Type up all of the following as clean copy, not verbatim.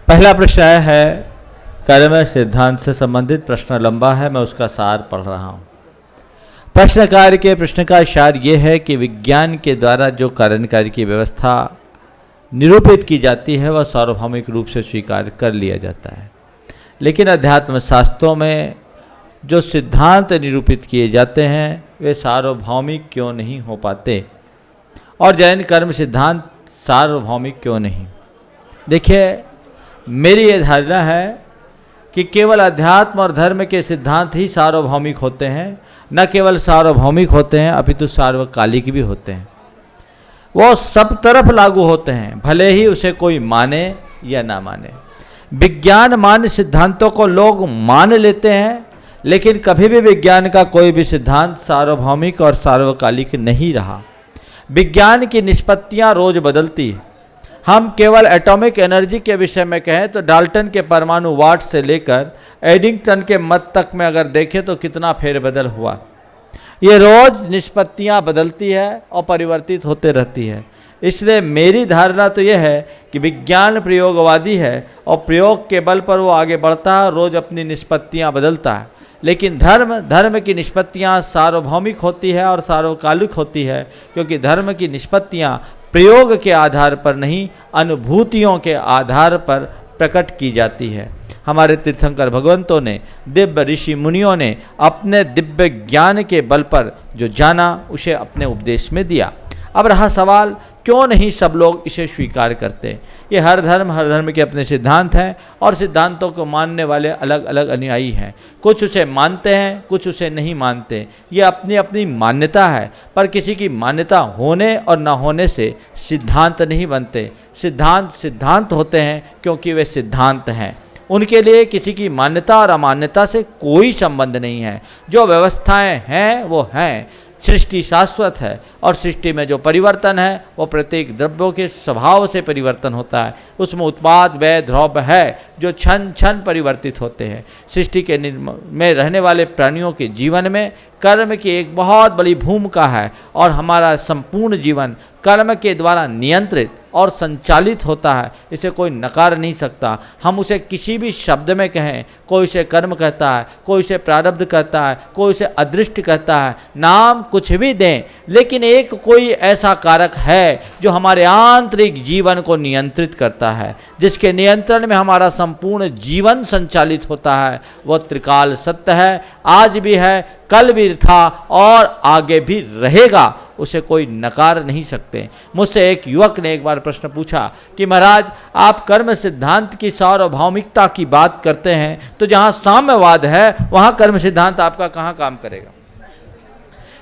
पहला प्रश्न आया है, कर्म सिद्धांत से संबंधित प्रश्न लंबा है, मैं उसका सार पढ़ रहा हूँ। प्रश्नकार के प्रश्न का सार ये है कि विज्ञान के द्वारा जो कारण कार्य की व्यवस्था निरूपित की जाती है वह सार्वभौमिक रूप से स्वीकार कर लिया जाता है, लेकिन अध्यात्म शास्त्रों में जो सिद्धांत निरूपित किए जाते हैं वे सार्वभौमिक क्यों नहीं हो पाते, और जैन कर्म सिद्धांत सार्वभौमिक क्यों नहीं। देखिए, मेरी ये धारणा है कि केवल अध्यात्म और धर्म के सिद्धांत ही सार्वभौमिक होते हैं, न केवल सार्वभौमिक होते हैं अपितु सार्वकालिक भी होते हैं। वो सब तरफ लागू होते हैं, भले ही उसे कोई माने या ना माने। विज्ञान मान्य सिद्धांतों को लोग मान लेते हैं, लेकिन कभी भी विज्ञान का कोई भी सिद्धांत सार्वभौमिक और सार्वकालिक नहीं रहा। विज्ञान की निष्पत्तियां रोज बदलती हैं। हम केवल एटॉमिक एनर्जी के विषय में कहें तो डाल्टन के परमाणु वाट से लेकर एडिंगटन के मत तक में अगर देखें तो कितना फेरबदल हुआ। ये रोज निष्पत्तियां बदलती है और परिवर्तित होते रहती है। इसलिए मेरी धारणा तो यह है कि विज्ञान प्रयोगवादी है और प्रयोग के बल पर वो आगे बढ़ता है, रोज अपनी निष्पत्तियां बदलता है। लेकिन धर्म की निष्पत्तियां सार्वभौमिक होती है और सार्वकालिक होती है, क्योंकि धर्म की निष्पत्तियां प्रयोग के आधार पर नहीं, अनुभूतियों के आधार पर प्रकट की जाती है। हमारे तीर्थंकर भगवंतों ने, दिव्य ऋषि मुनियों ने अपने दिव्य ज्ञान के बल पर जो जाना उसे अपने उपदेश में दिया। अब रहा सवाल, क्यों नहीं सब लोग इसे स्वीकार करते। ये हर धर्म के अपने सिद्धांत हैं और सिद्धांतों को मानने वाले अलग अलग अनुयायी हैं। कुछ उसे मानते हैं, कुछ उसे नहीं मानते। ये अपनी अपनी मान्यता है, पर किसी की मान्यता होने और न होने से सिद्धांत नहीं बनते। सिद्धांत होते हैं क्योंकि वे सिद्धांत हैं। उनके लिए किसी की मान्यता और अमान्यता से कोई संबंध नहीं है। जो व्यवस्थाएं हैं वो हैं। सृष्टि शाश्वत है और सृष्टि में जो परिवर्तन है वो प्रत्येक द्रव्यों के स्वभाव से परिवर्तन होता है। उसमें उत्पाद व्यय द्रव्य है जो क्षण क्षण परिवर्तित होते हैं। सृष्टि के में रहने वाले प्राणियों के जीवन में कर्म की एक बहुत बड़ी भूमिका है और हमारा संपूर्ण जीवन कर्म के द्वारा नियंत्रित और संचालित होता है। इसे कोई नकार नहीं सकता। हम उसे किसी भी शब्द में कहें, कोई उसे कर्म कहता है, कोई उसे प्रारब्ध कहता है, कोई उसे अदृष्ट कहता है, नाम कुछ भी दें, लेकिन एक कोई ऐसा कारक है जो हमारे आंतरिक जीवन को नियंत्रित करता है, जिसके नियंत्रण में हमारा संपूर्ण जीवन संचालित होता है। वह त्रिकाल सत्य है, आज भी है, कल भी था और आगे भी रहेगा। उसे कोई नकार नहीं सकते। मुझसे एक युवक ने एक बार प्रश्न पूछा कि महाराज, आप कर्म सिद्धांत की सार्वभौमिकता की बात करते हैं, तो जहाँ साम्यवाद है वहाँ कर्म सिद्धांत आपका कहाँ काम करेगा?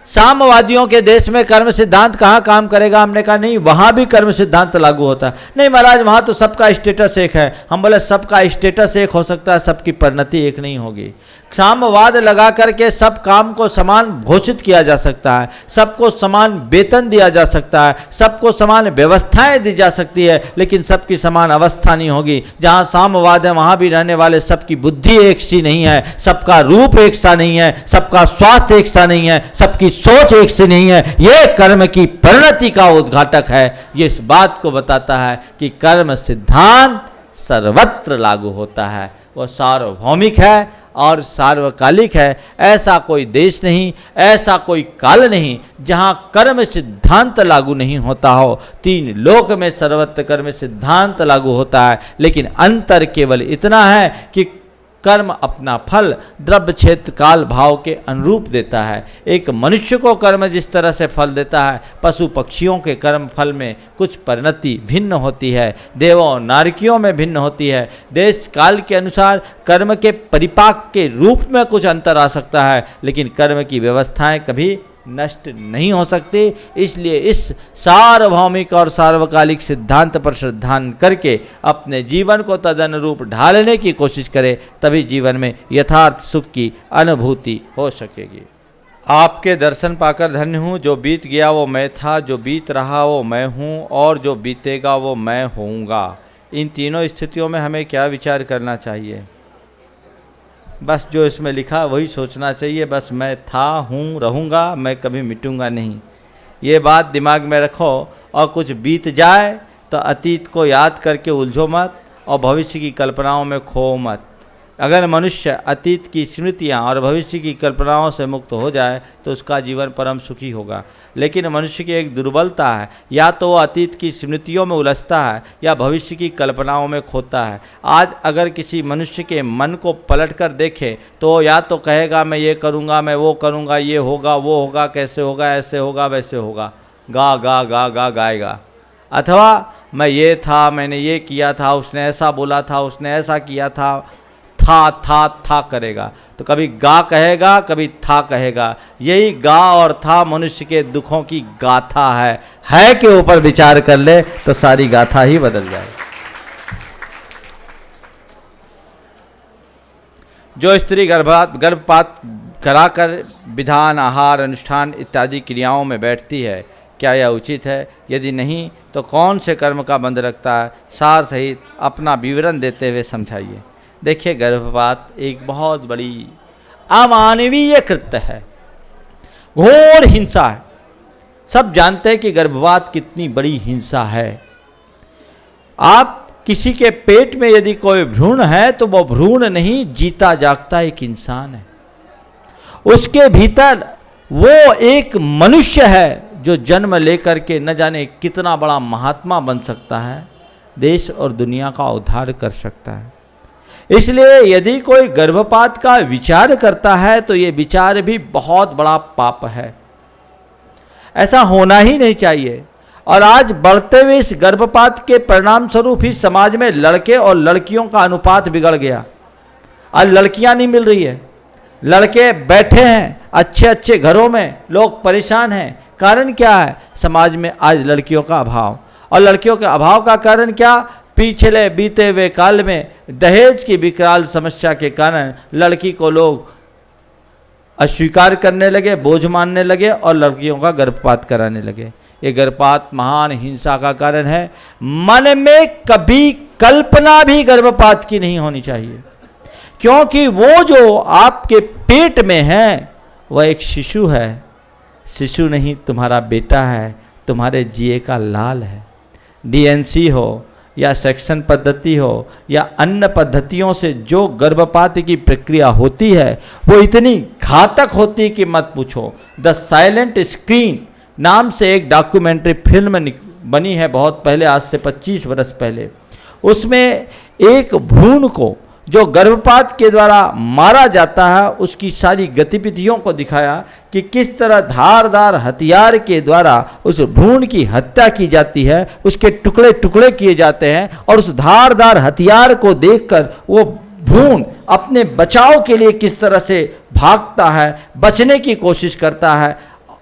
साम्यवादियों के देश में कर्म सिद्धांत कहाँ काम करेगा? हमने कहा नहीं, वहाँ भी कर्म सिद्धांत लागू होता है। नहीं महाराज, वहाँ तो सबका स्टेटस एक है। हम बोले सबका स्टेटस एक हो सकता है, सबकी परिणति एक नहीं होगी। साम्यवाद लगा करके सब काम को समान घोषित किया जा सकता है, सबको समान वेतन दिया जा सकता है, सबको समान व्यवस्थाएं दी जा सकती है, लेकिन सबकी समान अवस्था नहीं होगी। जहाँ साम्यवाद है वहाँ भी रहने वाले सबकी बुद्धि एक सी नहीं है, सबका रूप एक सा नहीं है, सबका स्वास्थ्य एक सा नहीं है, सबकी सोच एक सी नहीं है। ये कर्म की परिणति का उद्घाटक है। ये इस बात को बताता है कि कर्म सिद्धांत सर्वत्र लागू होता है। वो सार्वभौमिक है और सार्वकालिक है। ऐसा कोई देश नहीं, ऐसा कोई काल नहीं जहां कर्म सिद्धांत लागू नहीं होता हो। तीन लोक में सर्वत्र कर्म सिद्धांत लागू होता है, लेकिन अंतर केवल इतना है कि कर्म अपना फल द्रव्य क्षेत्र काल भाव के अनुरूप देता है। एक मनुष्य को कर्म जिस तरह से फल देता है, पशु पक्षियों के कर्म फल में कुछ परिणति भिन्न होती है, देवों नारकियों में भिन्न होती है। देश काल के अनुसार कर्म के परिपाक के रूप में कुछ अंतर आ सकता है, लेकिन कर्म की व्यवस्थाएं कभी नष्ट नहीं हो सकती। इसलिए इस सार्वभौमिक और सार्वकालिक सिद्धांत पर श्रद्धान करके अपने जीवन को तदनुरूप ढालने की कोशिश करें, तभी जीवन में यथार्थ सुख की अनुभूति हो सकेगी। आपके दर्शन पाकर धन्य हूँ। जो बीत गया वो मैं था, जो बीत रहा वो मैं हूँ, और जो बीतेगा वो मैं होऊंगा। इन तीनों स्थितियों में हमें क्या विचार करना चाहिए? बस जो इसमें लिखा वही सोचना चाहिए। बस मैं था, हूँ, रहूँगा, मैं कभी मिटूँगा नहीं। ये बात दिमाग में रखो, और कुछ बीत जाए तो अतीत को याद करके उलझो मत। और भविष्य की कल्पनाओं में खो मत। अगर मनुष्य अतीत की स्मृतियाँ और भविष्य की कल्पनाओं से मुक्त हो जाए तो उसका जीवन परम सुखी होगा। लेकिन मनुष्य की एक दुर्बलता है, या तो वो अतीत की स्मृतियों में उलझता है या भविष्य की कल्पनाओं में खोता है। आज अगर किसी मनुष्य के मन को पलट कर देखें तो या तो कहेगा मैं ये करूँगा, मैं वो करूँगा, ये होगा, वो होगा, कैसे होगा, ऐसे होगा, वैसे होगा, गा गा गा गा गाएगा। अथवा मैं ये था, मैंने ये किया था, उसने ऐसा बोला था, उसने ऐसा किया था था करेगा। तो कभी गा कहेगा, कभी था कहेगा। यही गा और था मनुष्य के दुखों की गाथा है के ऊपर विचार कर ले तो सारी गाथा ही बदल जाए। जो स्त्री गर्भपात कराकर विधान, आहार, अनुष्ठान इत्यादि क्रियाओं में बैठती है, क्या यह उचित है? यदि नहीं तो कौन से कर्म का बंध रखता है? सार सहित अपना विवरण देते हुए समझाइए। देखिए, गर्भपात एक बहुत बड़ी अमानवीय कृत्य है, घोर हिंसा है। सब जानते हैं कि गर्भपात कितनी बड़ी हिंसा है। आप किसी के पेट में यदि कोई भ्रूण है तो वो भ्रूण नहीं, जीता जागता एक इंसान है। उसके भीतर वो एक मनुष्य है जो जन्म लेकर के न जाने कितना बड़ा महात्मा बन सकता है, देश और दुनिया का उद्धार कर सकता है। इसलिए यदि कोई गर्भपात का विचार करता है तो ये विचार भी बहुत बड़ा पाप है, ऐसा होना ही नहीं चाहिए। और आज बढ़ते हुए इस गर्भपात के परिणाम स्वरूप ही समाज में लड़के और लड़कियों का अनुपात बिगड़ गया। आज लड़कियां नहीं मिल रही है, लड़के बैठे हैं अच्छे अच्छे घरों में, लोग परेशान हैं। कारण क्या है? समाज में आज लड़कियों का अभाव। और लड़कियों के अभाव का कारण क्या? पिछले बीते हुए काल में दहेज की विकराल समस्या के कारण लड़की को लोग अस्वीकार करने लगे, बोझ मानने लगे और लड़कियों का गर्भपात कराने लगे। ये गर्भपात महान हिंसा का कारण है। मन में कभी कल्पना भी गर्भपात की नहीं होनी चाहिए, क्योंकि वो जो आपके पेट में है वह एक शिशु है। शिशु नहीं, तुम्हारा बेटा है, तुम्हारे जिए का लाल है। डीएनसी हो या सेक्शन पद्धति हो या अन्य पद्धतियों से जो गर्भपात की प्रक्रिया होती है वो इतनी घातक होती है कि मत पूछो। द साइलेंट स्क्रीन नाम से एक डॉक्यूमेंट्री फिल्म बनी है बहुत पहले, आज से 25 वर्ष पहले। उसमें एक भ्रूण को जो गर्भपात के द्वारा मारा जाता है उसकी सारी गतिविधियों को दिखाया कि किस तरह धारदार हथियार के द्वारा उस भ्रूण की हत्या की जाती है, उसके टुकड़े टुकड़े किए जाते हैं। और उस धारदार हथियार को देखकर वो भ्रूण अपने बचाव के लिए किस तरह से भागता है, बचने की कोशिश करता है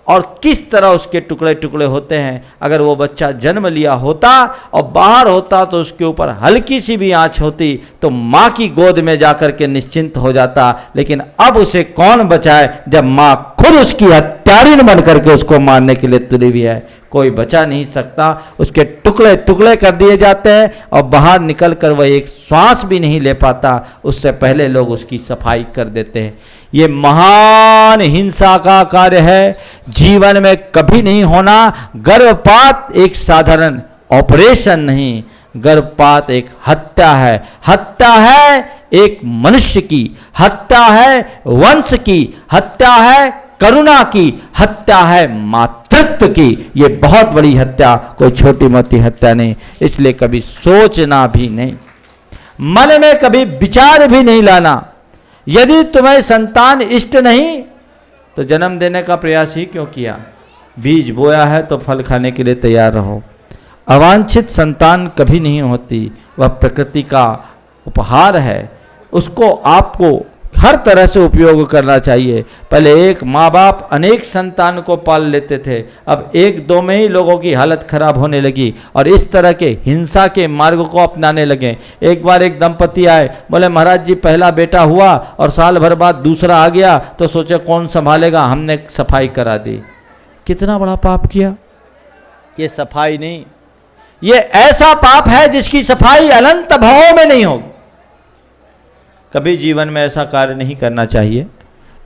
और किस तरह उसके टुकड़े टुकड़े होते हैं। अगर वो बच्चा जन्म लिया होता और बाहर होता तो उसके ऊपर हल्की सी भी आंच होती तो माँ की गोद में जाकर के निश्चिंत हो जाता। लेकिन अब उसे कौन बचाए जब माँ खुद उसकी हत्यारिन बन करके उसको मारने के लिए तुली हुई है। कोई बचा नहीं सकता, उसके टुकड़े टुकड़े कर दिए जाते हैं और बाहर निकल कर वह एक श्वास भी नहीं ले पाता, उससे पहले लोग उसकी सफाई कर देते हैं। ये महान हिंसा का कार्य है, जीवन में कभी नहीं होना। गर्भपात एक साधारण ऑपरेशन नहीं, गर्भपात एक हत्या है। हत्या है एक मनुष्य की, हत्या है वंश की, हत्या है करुणा की, हत्या है मातृत्व की। ये बहुत बड़ी हत्या, कोई छोटी मोटी हत्या नहीं। इसलिए कभी सोचना भी नहीं, मन में कभी विचार भी नहीं लाना। यदि तुम्हें संतान इष्ट नहीं तो जन्म देने का प्रयास ही क्यों किया? बीज बोया है तो फल खाने के लिए तैयार रहो। अवांछित संतान कभी नहीं होती, वह प्रकृति का उपहार है। उसको आपको हर तरह से उपयोग करना चाहिए। पहले एक माँ बाप अनेक संतान को पाल लेते थे, अब एक दो में ही लोगों की हालत खराब होने लगी और इस तरह के हिंसा के मार्ग को अपनाने लगे। एक बार एक दंपति आए, बोले महाराज जी पहला बेटा हुआ और साल भर बाद दूसरा आ गया तो सोचे कौन संभालेगा, हमने सफाई करा दी। कितना बड़ा पाप किया! ये सफाई नहीं, ये ऐसा पाप है जिसकी सफाई अनंत भावों में नहीं होगी। कभी जीवन में ऐसा कार्य नहीं करना चाहिए।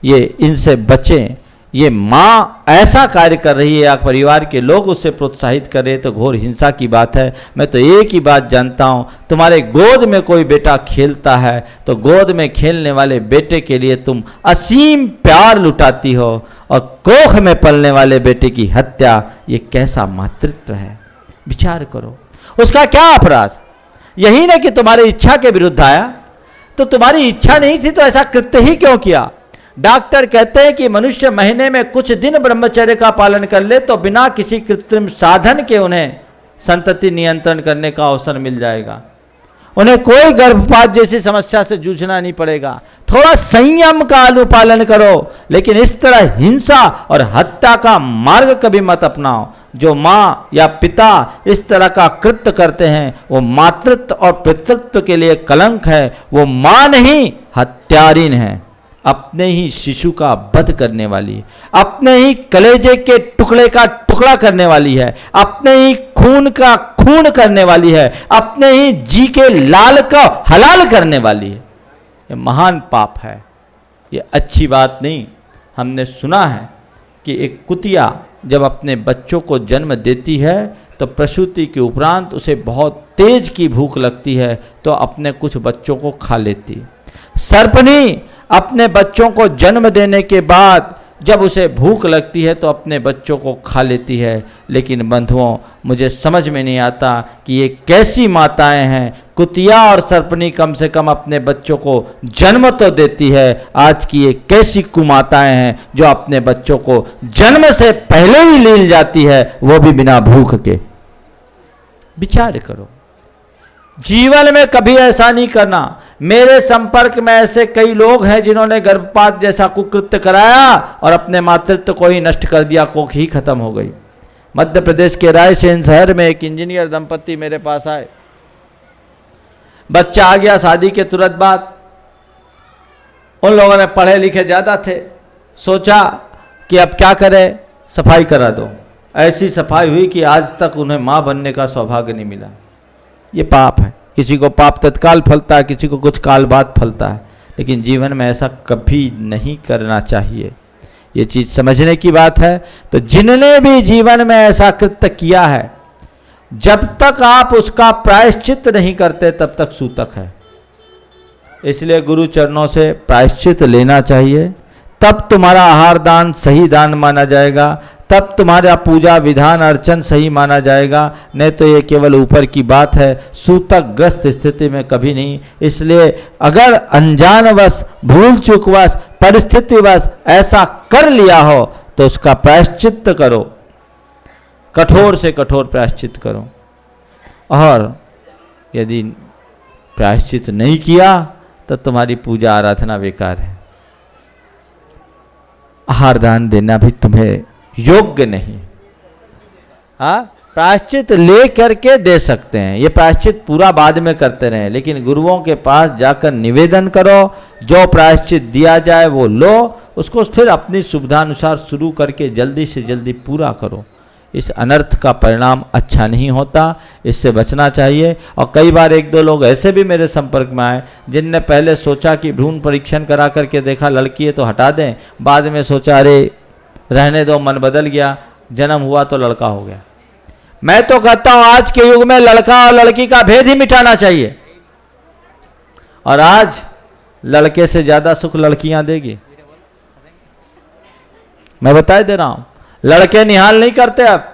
ये इनसे बचें, ये माँ ऐसा कार्य कर रही है या परिवार के लोग उससे प्रोत्साहित कर रहे तो घोर हिंसा की बात है। मैं तो एक ही बात जानता हूँ, तुम्हारे गोद में कोई बेटा खेलता है तो गोद में खेलने वाले बेटे के लिए तुम असीम प्यार लुटाती हो, और कोख में पलने वाले बेटे की हत्या, ये कैसा मातृत्व है? विचार करो, उसका क्या अपराध? यही ना कि तुम्हारी इच्छा के विरुद्ध आया, तो तुम्हारी इच्छा नहीं थी तो ऐसा कृत्य ही क्यों किया? डॉक्टर कहते हैं कि मनुष्य महीने में कुछ दिन ब्रह्मचर्य का पालन कर ले तो बिना किसी कृत्रिम साधन के उन्हें संतति नियंत्रण करने का अवसर मिल जाएगा, उन्हें कोई गर्भपात जैसी समस्या से जूझना नहीं पड़ेगा। थोड़ा संयम का अनुपालन करो, लेकिन इस तरह हिंसा और हत्या का मार्ग कभी मत अपनाओ। जो माँ या पिता इस तरह का कृत्य करते हैं वो मातृत्व और पितृत्व के लिए कलंक है। वो माँ नहीं, हत्यारिन है, अपने ही शिशु का वध करने वाली है, अपने ही कलेजे के टुकड़े का टुकड़ा करने वाली है, अपने ही खून का खून करने वाली है, अपने ही जी के लाल का हलाल करने वाली है। ये महान पाप है, ये अच्छी बात नहीं। हमने सुना है कि एक कुतिया जब अपने बच्चों को जन्म देती है तो प्रसूति के उपरांत उसे बहुत तेज की भूख लगती है तो अपने कुछ बच्चों को खा लेती है। सर्पनी अपने बच्चों को जन्म देने के बाद जब उसे भूख लगती है तो अपने बच्चों को खा लेती है। लेकिन बंधुओं, मुझे समझ में नहीं आता कि ये कैसी माताएं हैं। कुतिया और सर्पनी कम से कम अपने बच्चों को जन्म तो देती है, आज की ये कैसी कुमाताएं हैं जो अपने बच्चों को जन्म से पहले ही लील जाती है, वो भी बिना भूख के। विचार करो, जीवन में कभी ऐसा नहीं करना। मेरे संपर्क में ऐसे कई लोग हैं जिन्होंने गर्भपात जैसा कुकृत्य कराया और अपने मातृत्व को ही नष्ट कर दिया, कोख ही खत्म हो गई। मध्य प्रदेश के रायसेन शहर में एक इंजीनियर दंपति मेरे पास आए। बच्चा आ गया शादी के तुरंत बाद। उन लोगों ने पढ़े लिखे ज़्यादा थे, सोचा कि अब क्या करें, सफाई करा दो। ऐसी सफाई हुई कि आज तक उन्हें माँ बनने का सौभाग्य नहीं मिला। ये पाप है। किसी को पाप तत्काल फलता है, किसी को कुछ काल बाद फलता है, लेकिन जीवन में ऐसा कभी नहीं करना चाहिए। ये चीज़ समझने की बात है। तो जिन्होंने भी जीवन में ऐसा कृत्य किया है, जब तक आप उसका प्रायश्चित नहीं करते तब तक सूतक है। इसलिए गुरु चरणों से प्रायश्चित लेना चाहिए, तब तुम्हारा आहार दान सही दान माना जाएगा, तब तुम्हारा पूजा विधान अर्चन सही माना जाएगा। नहीं तो ये केवल ऊपर की बात है, सूतक ग्रस्त स्थिति में कभी नहीं। इसलिए अगर अनजानवश, भूल चूकवश, परिस्थितिवश ऐसा कर लिया हो तो उसका प्रायश्चित करो, कठोर से कठोर प्रायश्चित करो। और यदि प्रायश्चित नहीं किया तो तुम्हारी पूजा आराधना बेकार है। आहार दान देना भी तुम्हें योग्य नहीं। हाँ, प्रायश्चित ले करके दे सकते हैं, ये प्रायश्चित पूरा बाद में करते रहें, लेकिन गुरुओं के पास जाकर निवेदन करो, जो प्रायश्चित दिया जाए वो लो, उसको फिर अपनी सुविधानुसार शुरू करके जल्दी से जल्दी पूरा करो। इस अनर्थ का परिणाम अच्छा नहीं होता, इससे बचना चाहिए। और कई बार एक दो लोग ऐसे भी मेरे संपर्क में आए जिनने पहले सोचा कि भ्रूण परीक्षण करा करके देखा लड़की है तो हटा दें, बाद में सोचा अरे रहने दो, मन बदल गया, जन्म हुआ तो लड़का हो गया। मैं तो कहता हूं आज के युग में लड़का और लड़की का भेद ही मिटाना चाहिए। और आज लड़के से ज्यादा सुख लड़कियां देगी। मैं बता दे रहा हूं, लड़के निहाल नहीं करते, अब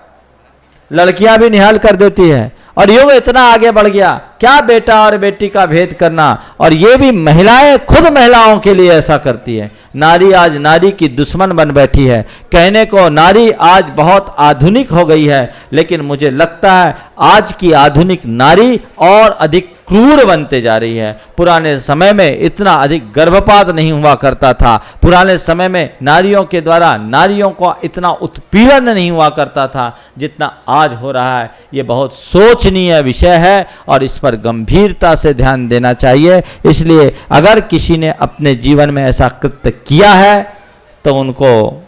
लड़कियां भी निहाल कर देती है। और युग इतना आगे बढ़ गया, क्या बेटा और बेटी का भेद करना। और ये भी महिलाएं खुद महिलाओं के लिए ऐसा करती है। नारी आज नारी की दुश्मन बन बैठी है। कहने को नारी आज बहुत आधुनिक हो गई है, लेकिन मुझे लगता है आज की आधुनिक नारी और अधिक क्रूर बनते जा रही है। पुराने समय में इतना अधिक गर्भपात नहीं हुआ करता था, पुराने समय में नारियों के द्वारा नारियों को इतना उत्पीड़न नहीं हुआ करता था जितना आज हो रहा है। ये बहुत सोचनीय विषय है और इस पर गंभीरता से ध्यान देना चाहिए। इसलिए अगर किसी ने अपने जीवन में ऐसा कृत्य किया है तो उनको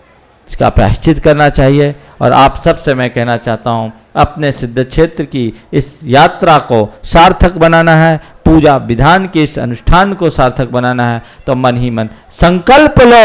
इसका प्रायश्चित करना चाहिए। और आप सबसे मैं कहना चाहता हूँ, अपने सिद्ध क्षेत्र की इस यात्रा को सार्थक बनाना है, पूजा विधान के इस अनुष्ठान को सार्थक बनाना है, तो मन ही मन संकल्प लो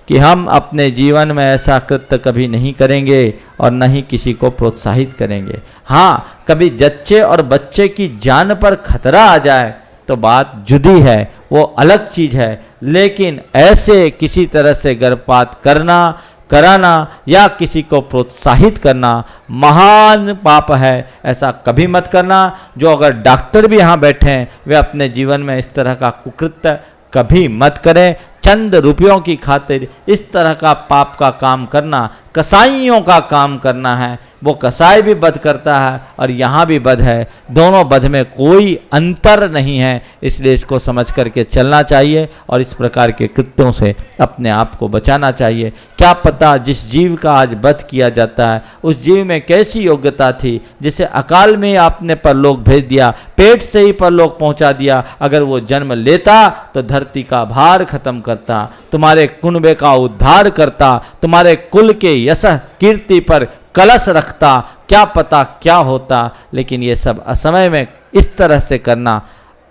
कि हम अपने जीवन में ऐसा कृत्य कभी नहीं करेंगे और न ही किसी को प्रोत्साहित करेंगे। हाँ, कभी जच्चे और बच्चे की जान पर खतरा आ जाए तो बात जुदी है, वो अलग चीज है, लेकिन ऐसे किसी तरह से गर्भपात करना, कराना या किसी को प्रोत्साहित करना महान पाप है। ऐसा कभी मत करना। जो अगर डॉक्टर भी यहाँ बैठे हैं वे अपने जीवन में इस तरह का कुकृत्य कभी मत करें। चंद रुपयों की खातिर इस तरह का पाप का काम करना कसाईयों का काम करना है। वो कसाई भी बध करता है और यहाँ भी बध है, दोनों बध में कोई अंतर नहीं है। इसलिए इसको समझ करके चलना चाहिए और इस प्रकार के कृत्यों से अपने आप को बचाना चाहिए। क्या पता जिस जीव का आज वध किया जाता है उस जीव में कैसी योग्यता थी जिसे अकाल में आपने परलोक भेज दिया, पेट से ही परलोक पहुंचा दिया। अगर वो जन्म लेता तो धरती का भार खत्म करता, तुम्हारे कुनबे का उद्धार करता, तुम्हारे कुल के यश कीर्ति पर कलश रखता, क्या पता क्या होता। लेकिन ये सब असमय में इस तरह से करना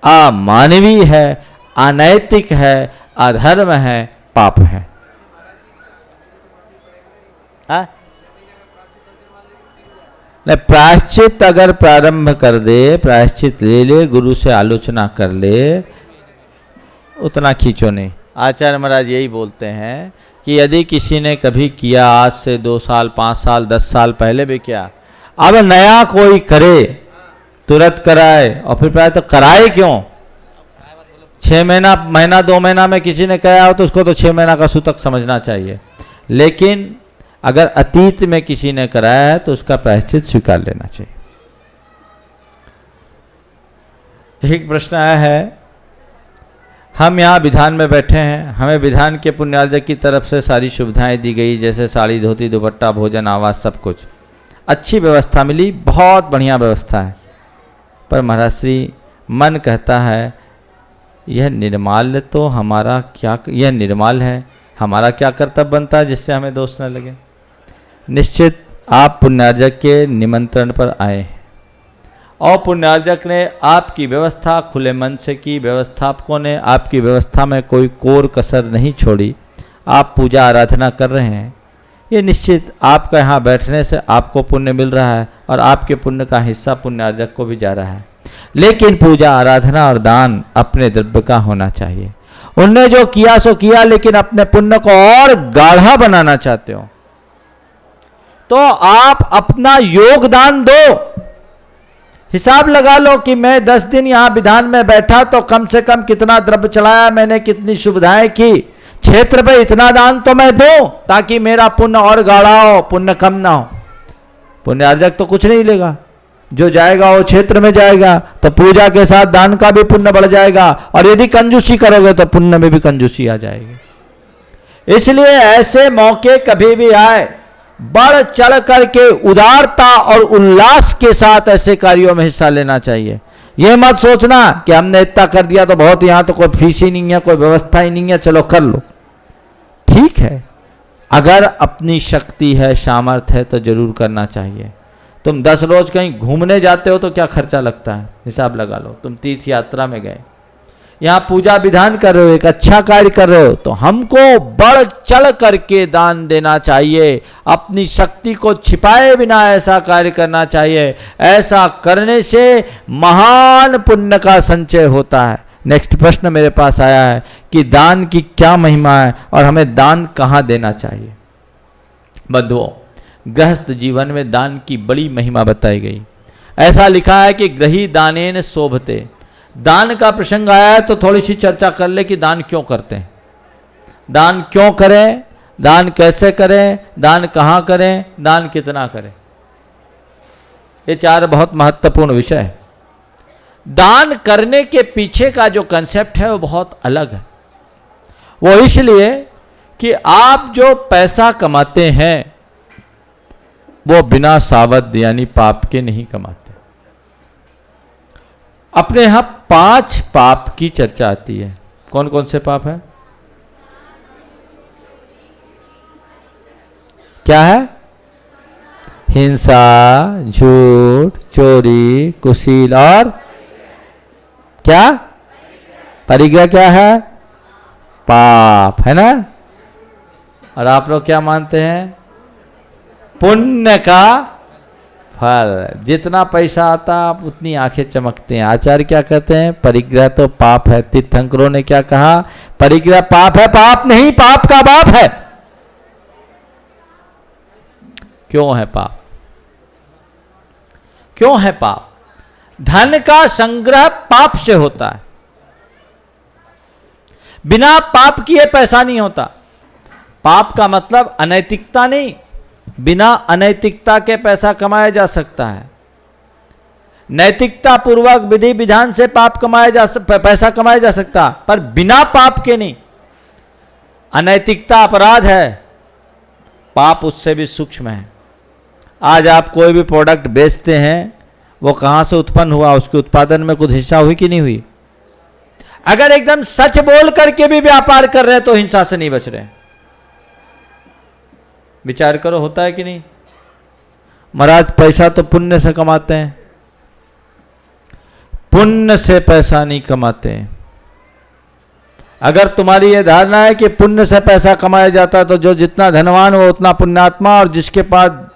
अमानवीय है, अनैतिक है, अधर्म है, पाप है। प्रायश्चित अगर प्रारंभ कर दे, प्रायश्चित ले ले, गुरु से आलोचना कर ले, उतना खींचो नहीं। आचार्य महाराज यही बोलते हैं कि यदि किसी ने कभी किया, आज से 2 साल 5 साल 10 साल पहले भी किया, अब नया कोई करे, तुरंत कराए, और फिर प्राय तो कराए क्यों? 6 महीना 2 महीना में किसी ने कहा हो तो उसको तो 6 महीना का सूतक समझना चाहिए। लेकिन अगर अतीत में किसी ने कराया है तो उसका प्रायश्चित स्वीकार लेना चाहिए। एक प्रश्न आया है, हम यहाँ विधान में बैठे हैं, हमें विधान के पुण्यार्जक की तरफ से सारी सुविधाएं दी गई, जैसे साड़ी धोती दुपट्टा भोजन आवास सब कुछ अच्छी व्यवस्था मिली, बहुत बढ़िया व्यवस्था है। पर महाराज श्री मन कहता है यह निर्माल्य तो हमारा क्या, यह निर्माल है, हमारा क्या कर्तव्य बनता है जिससे हमें दोष न लगे। निश्चित आप पुण्यार्जक के निमंत्रण पर आए हैं और पुण्यार्जक ने आपकी व्यवस्था खुले मन से की, व्यवस्थापकों ने आपकी व्यवस्था में कोई कोर कसर नहीं छोड़ी, आप पूजा आराधना कर रहे हैं। ये निश्चित आपका यहाँ बैठने से आपको पुण्य मिल रहा है और आपके पुण्य का हिस्सा पुण्यार्जक को भी जा रहा है। लेकिन पूजा आराधना और दान अपने द्रव्य का होना चाहिए। उनने जो किया सो किया, लेकिन अपने पुण्य को और गाढ़ा बनाना चाहते हो तो आप अपना योगदान दो। हिसाब लगा लो कि मैं 10 दिन यहाँ विधान में बैठा तो कम से कम कितना द्रव्य चढ़ाया मैंने, कितनी सुविधाएं की, क्षेत्र पे इतना दान तो मैं दूं ताकि मेरा पुण्य और गाढ़ा हो, पुण्य कम ना हो। पुण्यार्जक तो कुछ नहीं लेगा, जो जाएगा वो क्षेत्र में जाएगा, तो पूजा के साथ दान का भी पुण्य बढ़ जाएगा, और यदि कंजूसी करोगे तो पुण्य में भी कंजूसी आ जाएगी। इसलिए ऐसे मौके कभी भी आए, बढ़ चढ़ करके उदारता और उल्लास के साथ ऐसे कार्यों में हिस्सा लेना चाहिए। यह मत सोचना कि हमने इतना कर दिया तो बहुत, यहां तो कोई फीस ही नहीं है, कोई व्यवस्था ही नहीं है, चलो कर लो। ठीक है, अगर अपनी शक्ति है, सामर्थ्य है तो जरूर करना चाहिए। तुम 10 रोज कहीं घूमने जाते हो तो क्या खर्चा लगता है, हिसाब लगा लो। तुम तीर्थ यात्रा में गए, यहाँ पूजा विधान कर रहे हो, एक अच्छा कार्य कर रहे हो, तो हमको बढ़ चढ़ करके दान देना चाहिए। अपनी शक्ति को छिपाए बिना ऐसा कार्य करना चाहिए। ऐसा करने से महान पुण्य का संचय होता है। नेक्स्ट प्रश्न मेरे पास आया है कि दान की क्या महिमा है और हमें दान कहाँ देना चाहिए। बंधुओं, गृहस्थ जीवन में दान की बड़ी महिमा बताई गई। ऐसा लिखा है कि गृही दानेन शोभते। दान का प्रसंग आया है तो थोड़ी सी चर्चा कर ले कि दान क्यों करते हैं, दान क्यों करें, दान कैसे करें, दान कहाँ करें, दान कितना करें। ये 4 बहुत महत्वपूर्ण विषय है। दान करने के पीछे का जो कंसेप्ट है वो बहुत अलग है। वो इसलिए कि आप जो पैसा कमाते हैं वो बिना सावध यानी पाप के नहीं कमाते। अपने यहां 5 पाप की चर्चा आती है। कौन कौन से पाप है? क्या है? हिंसा, झूठ, चोरी, कुशील और क्या? परिग्रह। क्या है? पाप है ना। और आप लोग क्या मानते हैं? पुण्य का फल। जितना पैसा आता आप उतनी आंखें चमकते हैं। आचार्य क्या कहते हैं? परिग्रह तो पाप है। तीर्थंकरों ने क्या कहा? परिग्रह पाप है, पाप नहीं, पाप का बाप है। क्यों है पाप? क्यों है पाप? धन का संग्रह पाप से होता है। बिना पाप किए पैसा नहीं होता। पाप का मतलब अनैतिकता नहीं। बिना अनैतिकता के पैसा कमाया जा सकता है। नैतिकता पूर्वक विधि विधान से पैसा कमाया जा सकता, पर बिना पाप के नहीं। अनैतिकता अपराध है, पाप उससे भी सूक्ष्म है। आज आप कोई भी प्रोडक्ट बेचते हैं, वो कहां से उत्पन्न हुआ, उसके उत्पादन में कुछ हिस्सा हुई कि नहीं हुई? अगर एकदम सच बोल करके भी व्यापार कर रहे हैं तो हिंसा से नहीं बच रहे। विचार करो, होता है कि नहीं? महाराज पैसा तो पुण्य से कमाते हैं, पुण्य से पैसा नहीं कमाते हैं। अगर तुम्हारी यह धारणा है कि पुण्य से पैसा कमाया जाता है तो जो जितना धनवान वो उतना पुण्यात्मा, और जिसके पास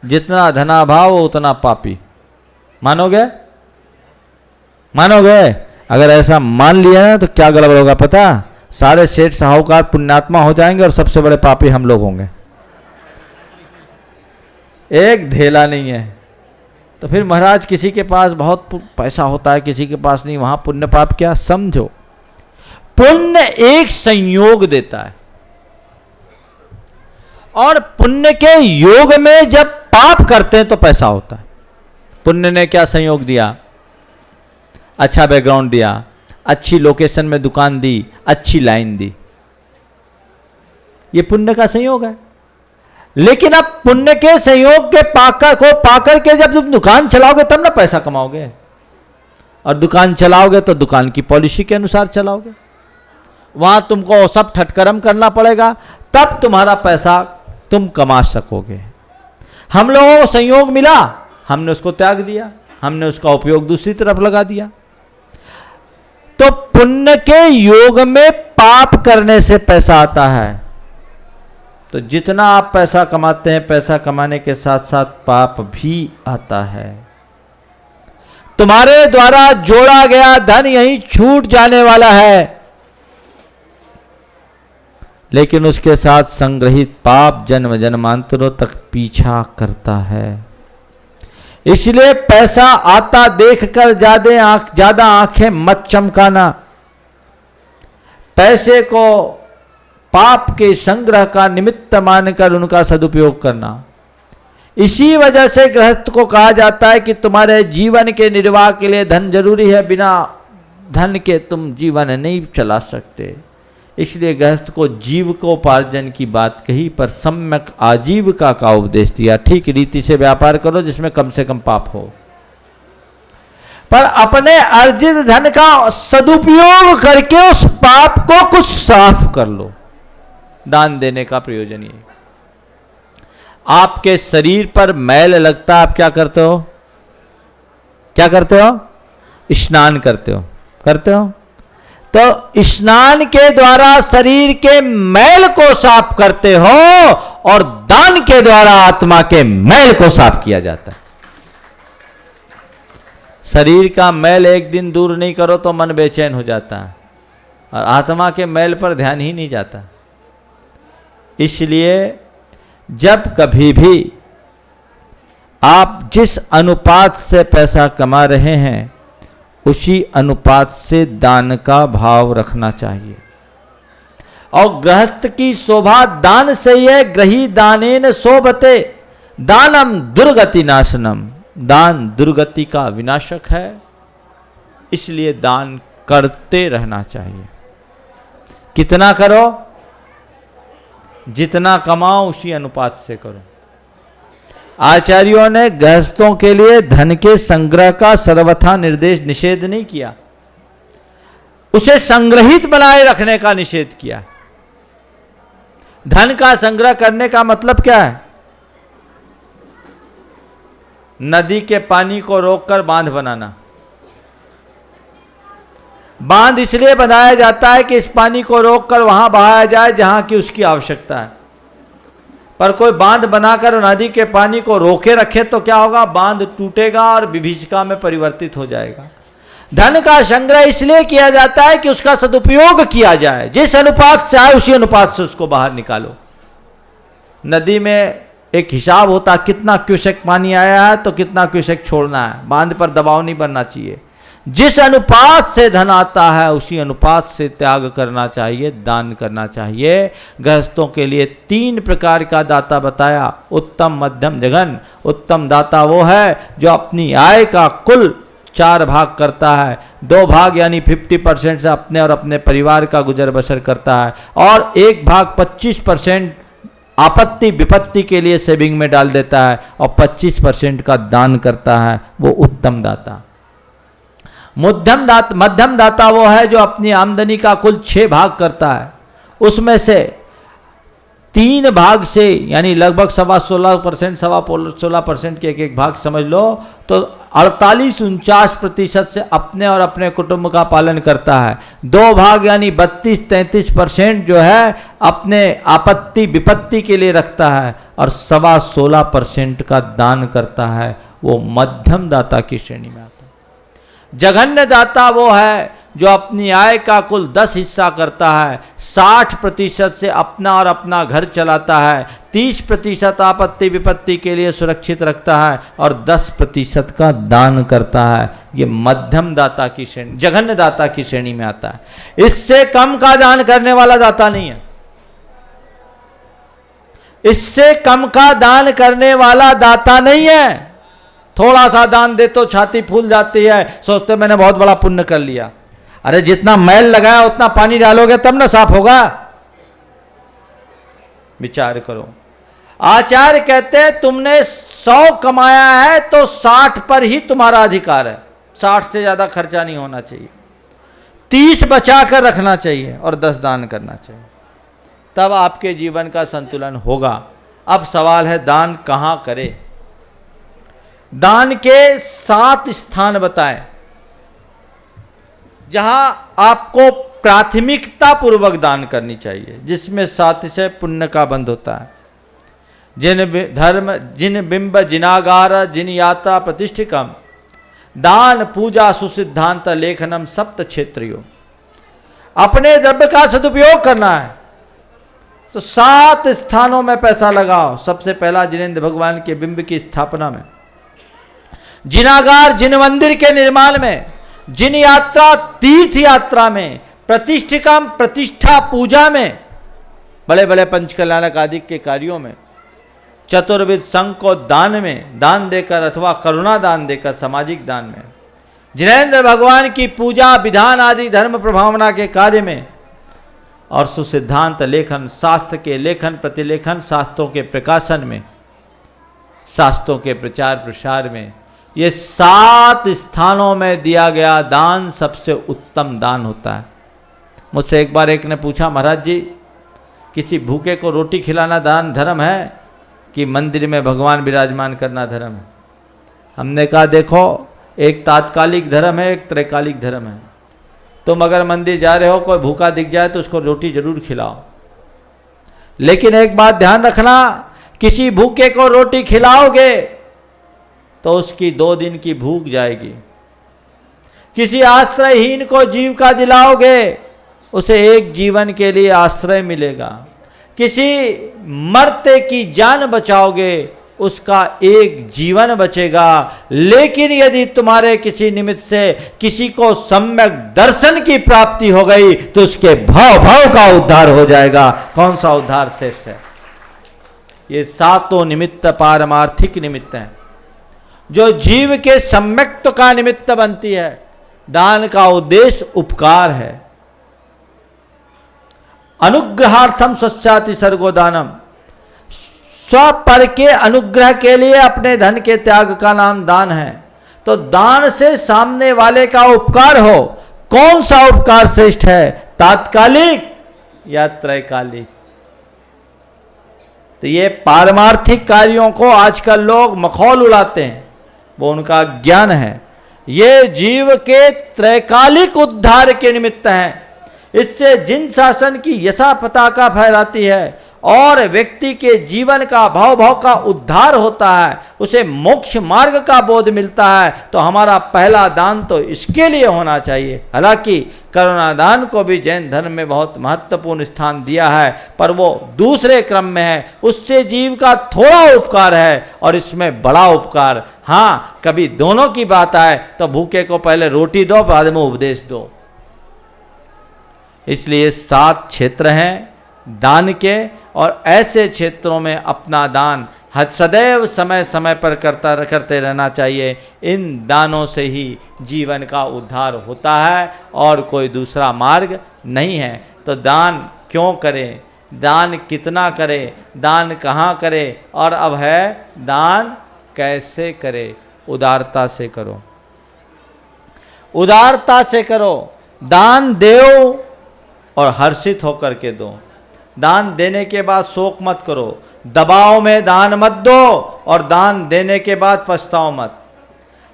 जितना धनाभाव वो उतना पापी, मानोगे? मानोगे? अगर ऐसा मान लिया ना तो क्या गड़बड़ होगा पता? सारे सेठ साहूकार पुण्यात्मा हो जाएंगे और सबसे बड़े पापी हम लोग होंगे। एक धेला नहीं है। तो फिर महाराज किसी के पास बहुत पैसा होता है, किसी के पास नहीं, वहां पुण्य पाप क्या? समझो, पुण्य एक संयोग देता है, और पुण्य के योग में जब पाप करते हैं तो पैसा होता है। पुण्य ने क्या संयोग दिया? अच्छा बैकग्राउंड दिया, अच्छी लोकेशन में दुकान दी, अच्छी लाइन दी, ये पुण्य का संयोग है। लेकिन अब पुण्य के संयोग के पाकर के जब तुम दुकान चलाओगे तब ना पैसा कमाओगे, और दुकान चलाओगे तो दुकान की पॉलिसी के अनुसार चलाओगे। वहां तुमको सब ठटकरम करना पड़ेगा, तब तुम्हारा पैसा तुम कमा सकोगे। हम लोगों को संयोग मिला, हमने उसको त्याग दिया, हमने उसका उपयोग दूसरी तरफ लगा दिया। तो पुण्य के योग में पाप करने से पैसा आता है। तो जितना आप पैसा कमाते हैं, पैसा कमाने के साथ साथ पाप भी आता है। तुम्हारे द्वारा जोड़ा गया धन यहीं छूट जाने वाला है, लेकिन उसके साथ संग्रहित पाप जन्म जन्मांतरों तक पीछा करता है। इसलिए पैसा आता देखकर ज्यादा आंखें मत चमकाना। पैसे को पाप के संग्रह का निमित्त मानकर उनका सदुपयोग करना। इसी वजह से गृहस्थ को कहा जाता है कि तुम्हारे जीवन के निर्वाह के लिए धन जरूरी है, बिना धन के तुम जीवन नहीं चला सकते। इसलिए गृहस्थ को जीविकोपार्जन की बात कही, पर सम्यक आजीविका का उपदेश दिया। ठीक रीति से व्यापार करो जिसमें कम से कम पाप हो, पर अपने अर्जित धन का सदुपयोग करके उस पाप को कुछ साफ कर लो। दान देने का प्रयोजन ये। आपके शरीर पर मैल लगता, आप क्या करते हो? क्या करते हो? स्नान करते हो। करते हो? तो स्नान के द्वारा शरीर के मैल को साफ करते हो, और दान के द्वारा आत्मा के मैल को साफ किया जाता है। शरीर का मैल एक दिन दूर नहीं करो तो मन बेचैन हो जाता है, और आत्मा के मैल पर ध्यान ही नहीं जाता। इसलिए जब कभी भी आप जिस अनुपात से पैसा कमा रहे हैं, उसी अनुपात से दान का भाव रखना चाहिए। और गृहस्थ की शोभा दान से ही है। ग्रही दानेन शोभते दानम दुर्गति नाशनम। दान दुर्गति का विनाशक है, इसलिए दान करते रहना चाहिए। कितना करो? जितना कमाओ उसी अनुपात से करो। आचार्यों ने गृहस्थों के लिए धन के संग्रह का सर्वथा निषेध नहीं किया, उसे संग्रहित बनाए रखने का निषेध किया। धन का संग्रह करने का मतलब क्या है? नदी के पानी को रोककर बांध बनाना। बांध इसलिए बनाया जाता है कि इस पानी को रोककर वहां बहाया जाए जहां की उसकी आवश्यकता है। पर कोई बांध बनाकर नदी के पानी को रोके रखे तो क्या होगा, बांध टूटेगा और विभीषिका में परिवर्तित हो जाएगा। धन का संग्रह इसलिए किया जाता है कि उसका सदुपयोग किया जाए, जिस अनुपात से आए उसी अनुपात से उसको बाहर निकालो। नदी में एक हिसाब होता, कितना क्यूसेक पानी आया है तो कितना क्यूसेक छोड़ना है, बांध पर दबाव नहीं बनना चाहिए। जिस अनुपात से धन आता है उसी अनुपात से त्याग करना चाहिए, दान करना चाहिए। गृहस्थों के लिए 3 प्रकार का दाता बताया, उत्तम, मध्यम, जघन। उत्तम दाता वो है जो अपनी आय का कुल 4 भाग करता है, 2 भाग यानी 50% से अपने और अपने परिवार का गुजर बसर करता है, और 1 भाग 25% आपत्ति विपत्ति के लिए सेविंग में डाल देता है, और 25% का दान करता है। वो उत्तम दाता। मध्यम दाता वो है जो अपनी आमदनी का कुल 6 भाग करता है, उसमें से 3 भाग से यानी लगभग 16% के एक भाग समझ लो, तो 48-49% से अपने और अपने कुटुंब का पालन करता है। 2 भाग यानी 32-33% जो है अपने आपत्ति विपत्ति के लिए रखता है, और 16% का दान करता है। वो मध्यम दाता की श्रेणी में आता है। जघन्य दाता वो है जो अपनी आय का कुल 10 हिस्सा करता है, 60% से अपना और अपना घर चलाता है, 30% आपत्ति विपत्ति के लिए सुरक्षित रखता है, और 10% का दान करता है। ये मध्यम दाता की श्रेणी, जघन्य दाता की श्रेणी में आता है। इससे कम का दान करने वाला दाता नहीं है। इससे कम का दान करने वाला दाता नहीं है। थोड़ा सा दान दे तो छाती फूल जाती है, सोचते मैंने बहुत बड़ा पुण्य कर लिया। अरे जितना मैल लगाया उतना पानी डालोगे तब ना साफ होगा। विचार करो। आचार्य कहते हैं तुमने 100 कमाया है तो 60 पर ही तुम्हारा अधिकार है, 60 से ज्यादा खर्चा नहीं होना चाहिए, 30 बचा कर रखना चाहिए और 10 दान करना चाहिए, तब आपके जीवन का संतुलन होगा। अब सवाल है दान कहां करें। दान के 7 स्थान बताएं जहां आपको प्राथमिकता पूर्वक दान करनी चाहिए, जिसमें सातिशय पुण्य का बंध होता है। जिन धर्म, जिन बिंब, जिनागार, जिन यात्रा प्रतिष्ठिकम, दान पूजा सुसिद्धांत लेखनम सप्त क्षेत्रियो। अपने द्रव्य का सदुपयोग करना है तो 7 स्थानों में पैसा लगाओ। सबसे पहला जिनेंद्र भगवान के बिंब की स्थापना में, जिनागार जिन मंदिर के निर्माण में, जिन यात्रा तीर्थ यात्रा में, प्रतिष्ठिकम प्रतिष्ठा पूजा में, बड़े बड़े पंचकल्याणक आदि के कार्यों में, चतुर्विध संघ को दान में, दान देकर अथवा करुणा दान देकर, सामाजिक दान में, जिनेंद्र भगवान की पूजा विधान आदि धर्म प्रभावना के कार्य में, और सुसिद्धांत लेखन, शास्त्र के लेखन प्रतिलेखन, शास्त्रों के प्रकाशन में, शास्त्रों के प्रचार प्रसार में। ये 7 स्थानों में दिया गया दान सबसे उत्तम दान होता है। मुझसे एक बार एक ने पूछा, महाराज जी किसी भूखे को रोटी खिलाना दान धर्म है कि मंदिर में भगवान विराजमान करना धर्म है? हमने कहा देखो, एक तात्कालिक धर्म है, एक त्रैकालिक धर्म है। तुम अगर मंदिर जा रहे हो, कोई भूखा दिख जाए तो उसको रोटी जरूर खिलाओ, लेकिन एक बात ध्यान रखना, किसी भूखे को रोटी खिलाओगे तो उसकी 2 दिन की भूख जाएगी। किसी आश्रयहीन को जीविका दिलाओगे, उसे एक जीवन के लिए आश्रय मिलेगा। किसी मरते की जान बचाओगे, उसका एक जीवन बचेगा। लेकिन यदि तुम्हारे किसी निमित्त से किसी को सम्यक दर्शन की प्राप्ति हो गई तो उसके भाव का उद्धार हो जाएगा। कौन सा उद्धार श्रेष्ठ है? ये 7 निमित्त पारमार्थिक निमित्त हैं जो जीव के सम्यक्त्व का निमित्त बनती है। दान का उद्देश्य उपकार है। अनुग्रहार्थम स्वस्याति सर्गोदानम, स्वपर के अनुग्रह के लिए अपने धन के त्याग का नाम दान है। तो दान से सामने वाले का उपकार हो। कौन सा उपकार श्रेष्ठ है, तात्कालिक या त्रैकालिक? तो ये पारमार्थिक कार्यों को आजकल लोग मखौल उड़ाते हैं, वो उनका ज्ञान है। ये जीव के त्रैकालिक उद्धार के निमित्त हैं। इससे जिन शासन की यशा पताका फहराती है और व्यक्ति के जीवन का भाव भाव का उद्धार होता है, उसे मोक्ष मार्ग का बोध मिलता है, तो हमारा पहला दान तो इसके लिए होना चाहिए। हालांकि करुणादान को भी जैन धर्म में बहुत महत्वपूर्ण स्थान दिया है, पर वो दूसरे क्रम में है, उससे जीव का थोड़ा उपकार है और इसमें बड़ा उपकार। हाँ, कभी दोनों की बात आए तो भूखे को पहले रोटी दो, बाद में उपदेश दो। इसलिए 7 क्षेत्र हैं दान के, और ऐसे क्षेत्रों में अपना दान सदैव समय समय पर करते रहना चाहिए। इन दानों से ही जीवन का उद्धार होता है और कोई दूसरा मार्ग नहीं है। तो दान क्यों करें, दान कितना करें, दान कहाँ करें, और अब है दान कैसे करें। उदारता से करो, उदारता से करो। दान दो और हर्षित होकर के दो। दान देने के बाद शोक मत करो, दबाव में दान मत दो, और दान देने के बाद पछताओ मत।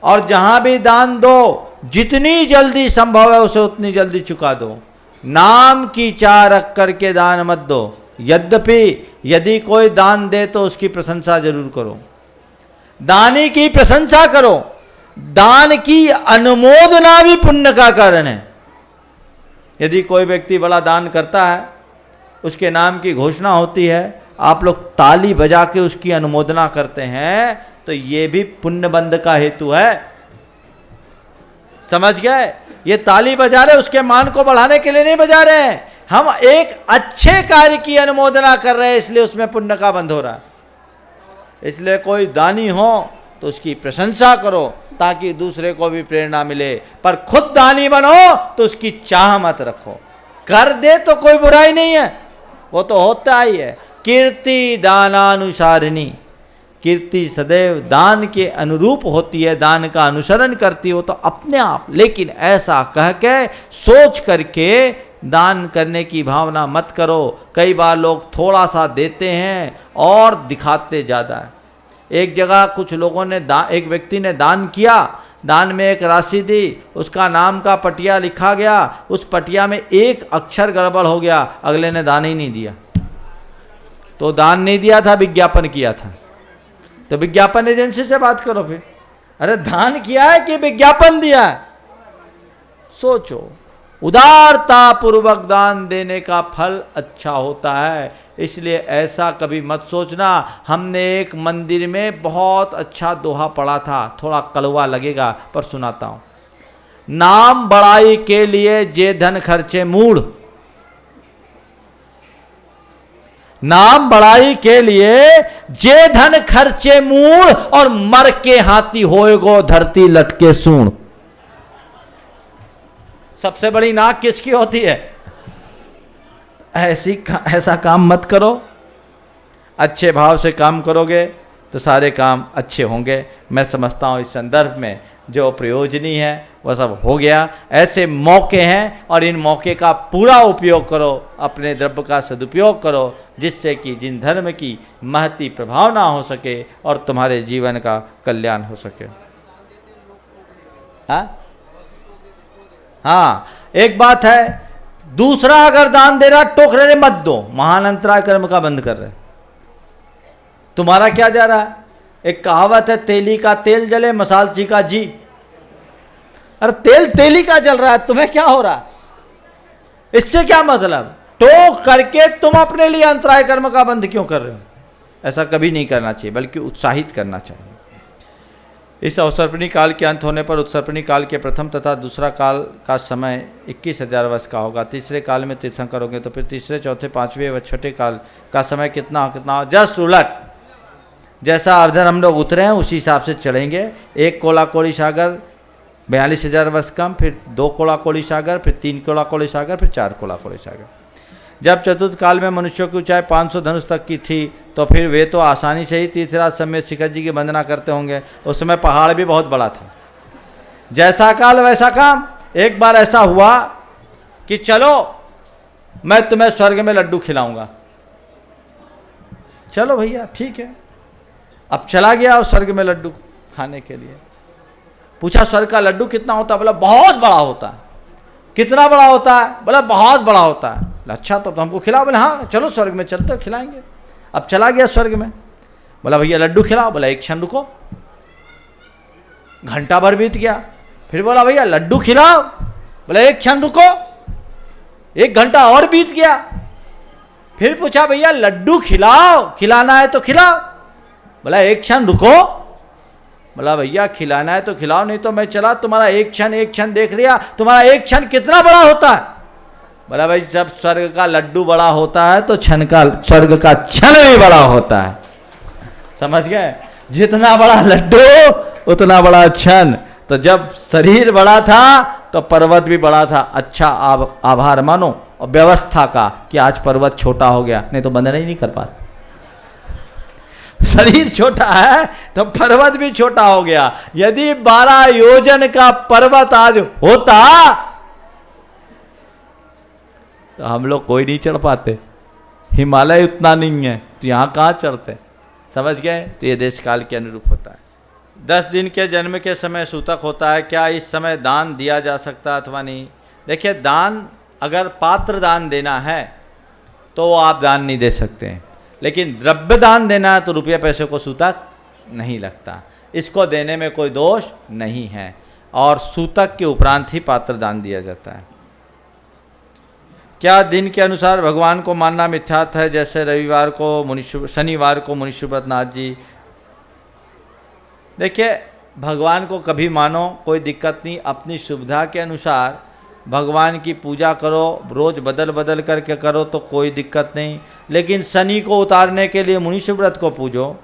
और जहां भी दान दो, जितनी जल्दी संभव है उसे उतनी जल्दी चुका दो। नाम की चाह रख करके दान मत दो। यद्यपि यदि कोई दान दे तो उसकी प्रशंसा जरूर करो, दानी की प्रशंसा करो। दान की अनुमोदना भी पुण्य का कारण है। यदि कोई व्यक्ति बड़ा दान करता है, उसके नाम की घोषणा होती है, आप लोग ताली बजा के उसकी अनुमोदना करते हैं, तो ये भी पुण्य बंध का हेतु है। समझ गए? ये ताली बजा रहे उसके मान को बढ़ाने के लिए नहीं बजा रहे हैं, हम एक अच्छे कार्य की अनुमोदना कर रहे हैं, इसलिए उसमें पुण्य का बंध हो रहा है। इसलिए कोई दानी हो तो उसकी प्रशंसा करो ताकि दूसरे को भी प्रेरणा मिले, पर खुद दानी बनो तो उसकी चाह मत रखो। कर दे तो कोई बुराई नहीं है, वो तो होता ही है। कीर्ति दानानुसारिणी, कीर्ति सदैव दान के अनुरूप होती है, दान का अनुसरण करती हो तो अपने आप। लेकिन ऐसा कह के सोच करके दान करने की भावना मत करो। कई बार लोग थोड़ा सा देते हैं और दिखाते ज़्यादा है। एक जगह कुछ लोगों ने एक व्यक्ति ने दान किया, दान में एक राशि दी, उसका नाम का पटिया लिखा गया, उस पटिया में एक अक्षर गड़बड़ हो गया, अगले ने दान ही नहीं दिया। तो दान नहीं दिया था, विज्ञापन किया था। तो विज्ञापन एजेंसी से बात करो फिर, अरे दान किया है कि विज्ञापन दिया है? सोचो। उदारता पूर्वक दान देने का फल अच्छा होता है, इसलिए ऐसा कभी मत सोचना। हमने एक मंदिर में बहुत अच्छा दोहा पढ़ा था, थोड़ा कड़वा लगेगा पर सुनाता हूँ। नाम बड़ाई के लिए जे धन खर्चे मूढ़, नाम बड़ाई के लिए जे धन खर्चे मूढ़, और मर के हाथी होएगो धरती लटके सूंड। सबसे बड़ी नाक किसकी होती है? ऐसा काम मत करो। अच्छे भाव से काम करोगे तो सारे काम अच्छे होंगे। मैं समझता हूँ इस संदर्भ में जो प्रयोजनीय है वह सब हो गया। ऐसे मौके हैं और इन मौके का पूरा उपयोग करो, अपने द्रव्य का सदुपयोग करो, जिससे कि जिन धर्म की महती प्रभाव ना हो सके और तुम्हारे जीवन का कल्याण हो सके। हाँ, एक बात है, दूसरा अगर दान दे रहा टोक रहे मत दो, महान अंतराय कर्म का बंद कर रहे। तुम्हारा क्या जा रहा है? एक कहावत है, तेली का तेल जले मसालची का जी। अरे तेल तेली का जल रहा है, तुम्हें क्या हो रहा है? इससे क्या मतलब? टोक करके तुम अपने लिए अंतराय कर्म का बंद क्यों कर रहे हो? ऐसा कभी नहीं करना चाहिए, बल्कि उत्साहित करना चाहिए। इस अवसर्पिणी काल के अंत होने पर उत्सर्पिणी काल के प्रथम तथा दूसरा काल का समय 21,000 वर्ष का होगा। तीसरे काल में तीर्थंकर करोगे तो फिर तीसरे, चौथे, पांचवें व छठे काल का समय कितना हो? जस्ट उलट। जैसा अर्धर हम लोग उतरे हैं उसी हिसाब से चढ़ेंगे। 1 कोला कोली सागर 42,000 वर्ष कम, फिर 2 कोला कोली सागर, फिर 3 कोला कोली सागर, फिर 4 कोला कोली सागर। जब चतुर्थ काल में मनुष्यों की ऊंचाई 500 धनुष तक की थी तो फिर वे तो आसानी से ही तीर्थराज समेत शिखर जी की वंदना करते होंगे। उस समय पहाड़ भी बहुत बड़ा था। जैसा काल वैसा काम। एक बार ऐसा हुआ कि चलो मैं तुम्हें स्वर्ग में लड्डू खिलाऊंगा। चलो भैया ठीक है। अब चला गया उस स्वर्ग में लड्डू खाने के लिए। पूछा स्वर्ग का लड्डू कितना होता है? बोला बहुत बड़ा होता है। कितना बड़ा होता है? बोला बहुत बड़ा होता है। अच्छा तो हमको खिलाओ। बोले हाँ चलो स्वर्ग में चलते खिलाएंगे। अब चला गया स्वर्ग में। बोला भैया लड्डू खिलाओ, बोला एक क्षण रुको। घंटा भर बीत गया, फिर बोला भैया लड्डू खिलाओ, बोला एक क्षण रुको। एक घंटा और बीत गया, फिर पूछा भैया लड्डू खिलाओ, खिलाना है तो खिलाओ, बोला एक क्षण रुको। बोला भैया खिलाना है तो खिलाओ, नहीं तो मैं चला। तुम्हारा एक क्षण देख लिया, तुम्हारा एक क्षण कितना बड़ा होता है? बोला भाई जब स्वर्ग का लड्डू बड़ा होता है तो स्वर्ग का क्षण भी बड़ा होता है। समझ गए? जितना बड़ा लड्डू उतना बड़ा क्षण। तो जब शरीर बड़ा था तो पर्वत भी बड़ा था। अच्छा आभार मानो और व्यवस्था का कि आज पर्वत छोटा हो गया, नहीं तो बंधन ही नहीं कर पाता। शरीर छोटा है तो पर्वत भी छोटा हो गया। यदि 12 योजन का पर्वत आज होता तो हम लोग कोई नहीं चढ़ पाते। हिमालय उतना नहीं है तो यहाँ कहाँ चढ़ते? समझ गए? तो ये देश काल के अनुरूप होता है। 10 दिन के जन्म के समय सूतक होता है। क्या इस समय दान दिया जा सकता है अथवा नहीं? देखिए, दान अगर पात्र दान देना है तो वो आप दान नहीं दे सकते हैं, लेकिन द्रव्य दान देना है तो रुपये पैसे को सूतक नहीं लगता। इसको देने में कोई दोष नहीं है और सूतक के उपरांत ही पात्र दान दिया जाता है। क्या दिन के अनुसार भगवान को मानना मिथ्यार्थ है? जैसे रविवार को शनिवार को मुनि सुब्रतनाथ जी। देखिए, भगवान को कभी मानो, कोई दिक्कत नहीं। अपनी सुविधा के अनुसार भगवान की पूजा करो, रोज़ बदल बदल करके करो तो कोई दिक्कत नहीं। लेकिन शनि को उतारने के लिए मुनि सुब्रत को पूजो,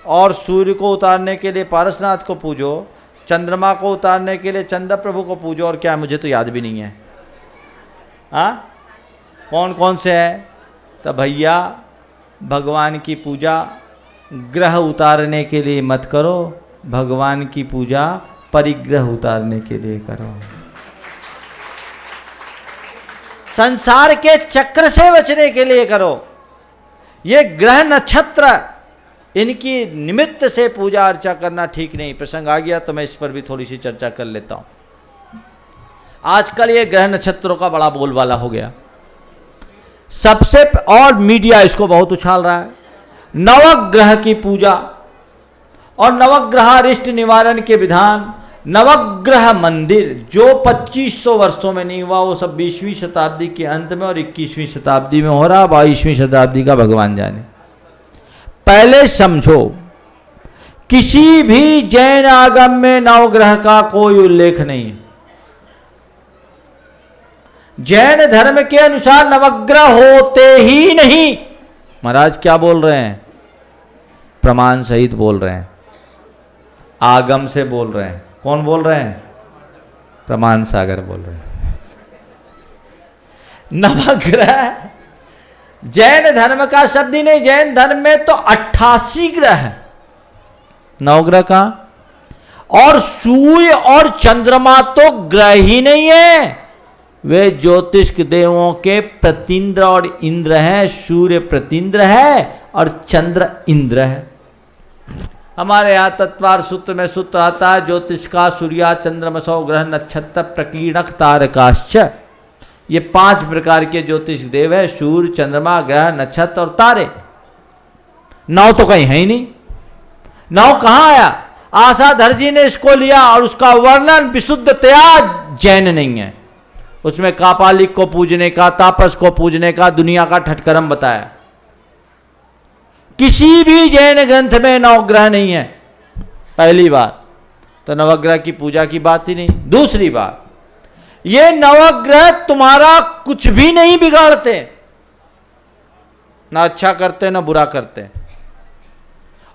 और सूर्य को उतारने के लिए पारसनाथ को पूजो, चंद्रमा को उतारने के लिए चंद्र प्रभु को पूजो। और क्या, मुझे तो याद भी नहीं है हाँ कौन कौन से है। तो भैया भगवान की पूजा ग्रह उतारने के लिए मत करो, भगवान की पूजा परिग्रह उतारने के लिए करो। संसार के चक्र से बचने के लिए करो। ये ग्रह नक्षत्र इनकी निमित्त से पूजा अर्चा करना ठीक नहीं। प्रसंग आ गया तो मैं इस पर भी थोड़ी सी चर्चा कर लेता हूं। आजकल ये ग्रह नक्षत्रों का बड़ा बोलबाला हो गया सबसे, और मीडिया इसको बहुत उछाल रहा है। नवग्रह की पूजा और नवग्रह अरिष्ट निवारण के विधान, नवग्रह मंदिर जो 2500 वर्षों में नहीं हुआ, वो सब 20वीं शताब्दी के अंत में और 21वीं शताब्दी में हो रहा। 22वीं शताब्दी का भगवान जाने। पहले समझो, किसी भी जैन आगम में नवग्रह का कोई उल्लेख नहीं है। जैन धर्म के अनुसार नवग्रह होते ही नहीं। महाराज क्या बोल रहे हैं? प्रमाण सहित बोल रहे हैं, आगम से बोल रहे हैं। कौन बोल रहे हैं? प्रमाण सागर बोल रहे हैं। नवग्रह जैन धर्म का शब्द ही नहीं। जैन धर्म में तो 88 ग्रह है, नवग्रह का। और सूर्य और चंद्रमा तो ग्रह ही नहीं है, वे ज्योतिष देवों के प्रतीन्द्र और इंद्र हैं। सूर्य प्रतीन्द्र है और चंद्र इंद्र है। हमारे यहाँ तत्वार सूत्र में सूत्र आता है, ज्योतिष का सूर्या चंद्रमसो ग्रह नक्षत्र प्रकीर्णक तारकाश्च। ये 5 प्रकार के ज्योतिष देव है, सूर्य चंद्रमा ग्रह नक्षत्र और तारे। नौ तो कहीं है ही नहीं। नौ कहाँ आया? आशाधर जी ने इसको लिया और उसका वर्णन विशुद्धतया जैन नहीं है। उसमें कापालिक को पूजने का, तापस को पूजने का, दुनिया का ठटकरम बताया। किसी भी जैन ग्रंथ में नवग्रह नहीं है। पहली बात तो नवग्रह की पूजा की बात ही नहीं। दूसरी बात, ये नवग्रह तुम्हारा कुछ भी नहीं बिगाड़ते, ना अच्छा करते ना बुरा करते।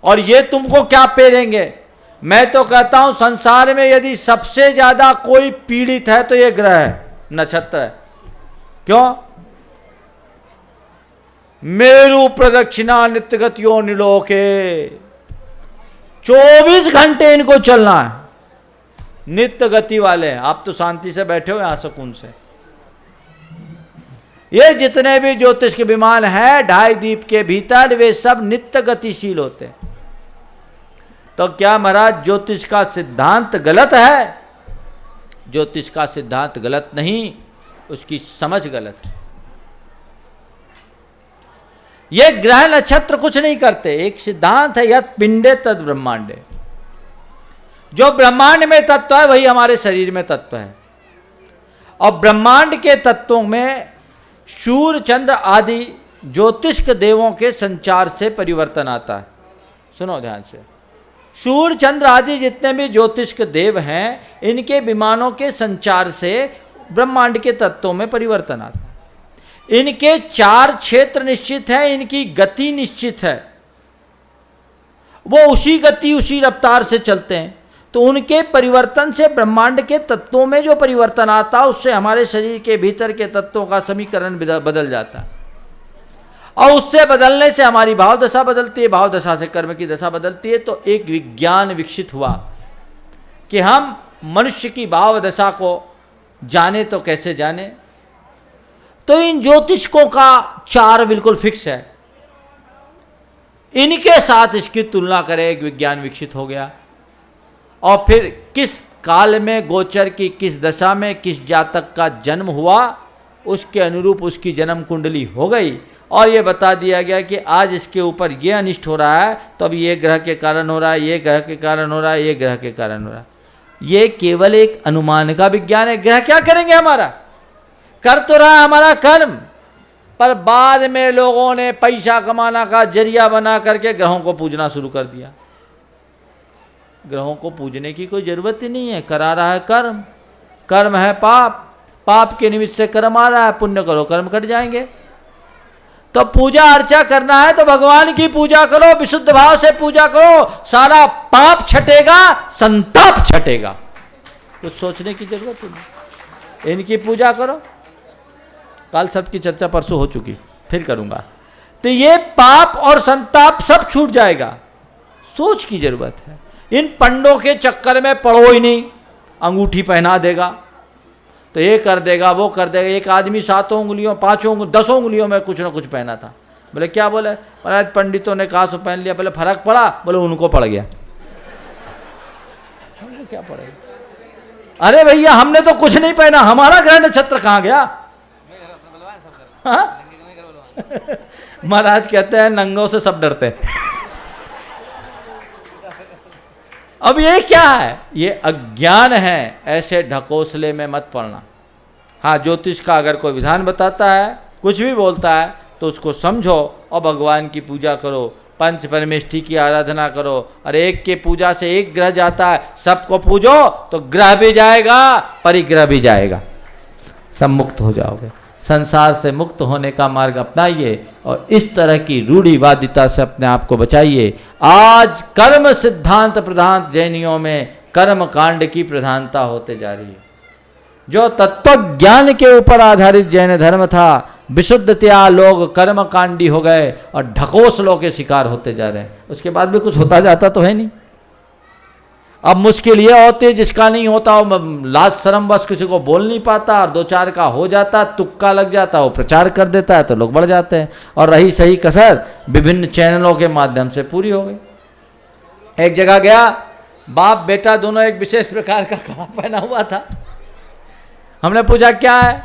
और ये तुमको क्या पेरेंगे? मैं तो कहता हूं संसार में यदि सबसे ज्यादा कोई पीड़ित है तो ये ग्रह है, नक्षत्र है। क्यों? मेरु प्रदक्षिणा नित्य गतियों निलोके, 24 घंटे इनको चलना है, नित्य गति वाले हैं। आप तो शांति से बैठे हो यहां सुकून से। ये जितने भी ज्योतिष के विमान हैं 2.5 दीप के भीतर, वे सब नित्य गतिशील होते हैं। तो क्या महाराज ज्योतिष का सिद्धांत गलत है? ज्योतिष का सिद्धांत गलत नहीं, उसकी समझ गलत है। ये ग्रह नक्षत्र कुछ नहीं करते। एक सिद्धांत है, यत् पिंडे तद ब्रह्मांडे। जो ब्रह्मांड में तत्व है वही हमारे शरीर में तत्व है। और ब्रह्मांड के तत्वों में सूर्य चंद्र आदि ज्योतिष्क देवों के संचार से परिवर्तन आता है। सुनो ध्यान से, सूर्य चंद्र आदि जितने भी ज्योतिष्क देव हैं, इनके विमानों के संचार से ब्रह्मांड के तत्वों में परिवर्तन आता है। इनके 4 क्षेत्र निश्चित है, इनकी गति निश्चित है, वो उसी गति उसी रफ्तार से चलते हैं। तो उनके परिवर्तन से ब्रह्मांड के तत्वों में जो परिवर्तन आता है, उससे हमारे शरीर के भीतर के तत्वों का समीकरण बदल जाता है। और उससे बदलने से हमारी भाव दशा बदलती है, भाव दशा से कर्म की दशा बदलती है। तो एक विज्ञान विकसित हुआ कि हम मनुष्य की भाव दशा को जाने तो कैसे जाने। तो इन ज्योतिषकों का 4 बिल्कुल फिक्स है, इनके साथ इसकी तुलना करें, एक विज्ञान विकसित हो गया। और फिर किस काल में गोचर की किस दशा में किस जातक का जन्म हुआ, उसके अनुरूप उसकी जन्म कुंडली हो गई। और ये बता दिया गया कि आज इसके ऊपर ये अनिष्ट हो रहा है, तो अब ये ग्रह के कारण हो रहा है, ये ग्रह के कारण हो रहा है, ये ग्रह के कारण हो रहा है। ये केवल एक अनुमान का विज्ञान है। ग्रह क्या करेंगे हमारा? कर तो रहा है हमारा कर्म, पर बाद में लोगों ने पैसा कमाना का जरिया बना करके ग्रहों को पूजना शुरू कर दिया। ग्रहों को पूजने की कोई जरूरत ही नहीं है, करा रहा है कर्म। कर्म है पाप, पाप के निमित्त से कर्म आ रहा है, पुण्य करो कर्म कट जाएंगे। तो पूजा अर्चा करना है तो भगवान की पूजा करो, विशुद्ध भाव से पूजा करो, सारा पाप छटेगा, संताप छटेगा। कुछ सोचने की जरूरत नहीं, इनकी पूजा करो। काल सर्प की चर्चा परसों हो चुकी, फिर करूंगा। तो ये पाप और संताप सब छूट जाएगा। सोच की जरूरत है। इन पंडों के चक्कर में पड़ो ही नहीं। अंगूठी पहना देगा तो ये कर देगा, वो कर देगा। एक आदमी 7 उंगलियों 5 उंगलियों 10 उंगलियों में कुछ ना कुछ पहना था। बोले क्या? बोले महाराज पंडितों ने कहा सो पहन लिया। बोले फर्क पड़ा? बोले उनको पड़ गया। हमको क्या पड़ेगा? अरे भैया हमने तो कुछ नहीं पहना, हमारा ग्रह नक्षत्र कहाँ गया? महाराज कहते हैं नंगों से सब डरते हैं। अब ये क्या है? ये अज्ञान है। ऐसे ढकोसले में मत पड़ना। हाँ, ज्योतिष का अगर कोई विधान बताता है, कुछ भी बोलता है, तो उसको समझो और भगवान की पूजा करो, पंच परमेष्ठी की आराधना करो। और एक के पूजा से एक ग्रह जाता है, सबको पूजो तो ग्रह भी जाएगा, परिग्रह भी जाएगा, सब मुक्त हो जाओगे। संसार से मुक्त होने का मार्ग अपनाइए और इस तरह की रूढ़िवादिता से अपने आप को बचाइए। आज कर्म सिद्धांत प्रधान जैनियों में कर्म कांड की प्रधानता होते जा रही है। जो तत्व ज्ञान के ऊपर आधारित जैन धर्म था, विशुद्धतया लोग कर्म कांडी हो गए और ढकोसलों के शिकार होते जा रहे हैं। उसके बाद भी कुछ होता जाता तो है नहीं। अब मुश्किल ये होती है जिसका नहीं होता वो लाज शर्म बस किसी को बोल नहीं पाता, और 2-4 का हो जाता, तुक्का लग जाता, वो प्रचार कर देता है तो लोग बढ़ जाते हैं। और रही सही कसर विभिन्न चैनलों के माध्यम से पूरी हो गई। एक जगह गया, बाप बेटा दोनों एक विशेष प्रकार का कपड़ा पहना हुआ था। हमने पूछा क्या है?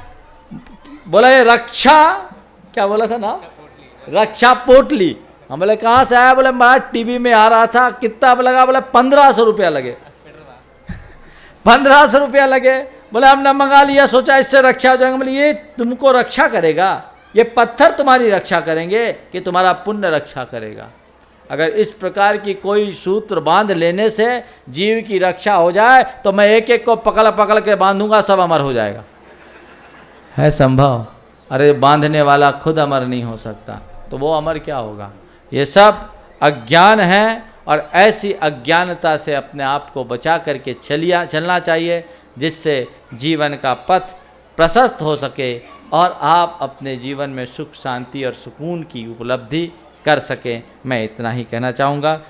बोला ये रक्षा, क्या बोला था ना? रक्षा पोटली। हम बोले कहाँ से आया? बोले महाराज टीवी में आ रहा था। कितना लगा? बोले 1500 रुपया लगे। 1500 रुपया लगे। बोले हमने मंगा लिया, सोचा इससे रक्षा हो जाएगा। बोले ये तुमको रक्षा करेगा? ये पत्थर तुम्हारी रक्षा करेंगे कि तुम्हारा पुण्य रक्षा करेगा? अगर इस प्रकार की कोई सूत्र बांध लेने से जीव की रक्षा हो जाए तो मैं एक एक को पकड़ पकड़ के बांधूंगा, सब अमर हो जाएगा। है संभव? अरे बांधने वाला खुद अमर नहीं हो सकता तो वो अमर क्या होगा? ये सब अज्ञान है और ऐसी अज्ञानता से अपने आप को बचा करके चलना चाहिए, जिससे जीवन का पथ प्रशस्त हो सके और आप अपने जीवन में सुख शांति और सुकून की उपलब्धि कर सकें। मैं इतना ही कहना चाहूँगा।